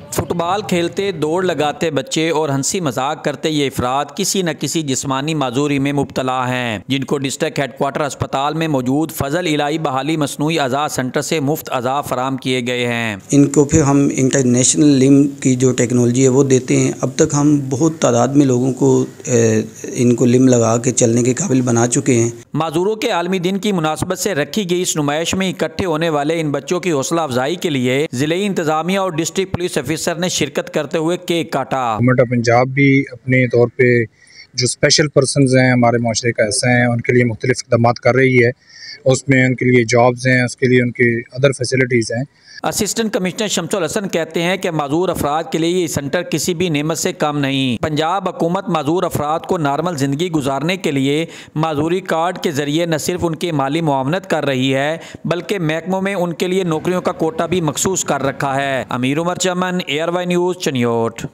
Football खेलते, दौड़ लगाते बच्चे और हंसी मजाक करते ये अफराद किसी न किसी जिस्मानी माजूरी में मुब्तला हैं, जिनको डिस्ट्रिक्ट हेडक्वार्टर अस्पताल में मौजूद फजल इलाही बहाली मसनूई अज़ा सेंटर से मुफ्त अज़ा फराम किए गए हैं। इनको फिर हम इंटरनेशनल लिम की जो टेक्नोलॉजी है वो देते हैं। अब तक हम बहुत तादाद में लोगों को इनको लिम लगा के चलने के काबिल बना चुके हैं। माजूरों के आलमी दिन की मुनासबत से रखी गई इस नुमाइश में इकट्ठे होने वाले इन बच्चों की हौसला अफजाई के लिए जिले इंतजामिया और डिस्ट्रिक्ट पुलिस ऑफिसर ने शिरकत करते हुए केक काटा। गवर्नमेंट ऑफ पंजाब भी अपने तौर पे जो स्पेशल पर्सनस हैं हमारे माशरे का हिस्सा हैं, उनके लिए मुख्तलिफ इक़दाम कर रही है। उसमें उनके लिए जॉब्स हैं, उसके लिए उनके अदर फैसिलिटीज़ हैं। असिस्टेंट कमिश्नर शमसुल हसन कहते हैं कि माजूर अफराद के लिए ये सेंटर किसी भी नेमत से कम नहीं। पंजाब हुकूमत माजूर अफराद को नॉर्मल ज़िंदगी गुजारने के लिए माजूरी कार्ड के ज़रिए न सिर्फ उनकी माली मुआवनत कर रही है बल्कि महकमों में उनके लिए नौकरियों का कोटा भी मखसूस कर रखा है। अमीर उमर चमन, ARY न्यूज़, चनियोट।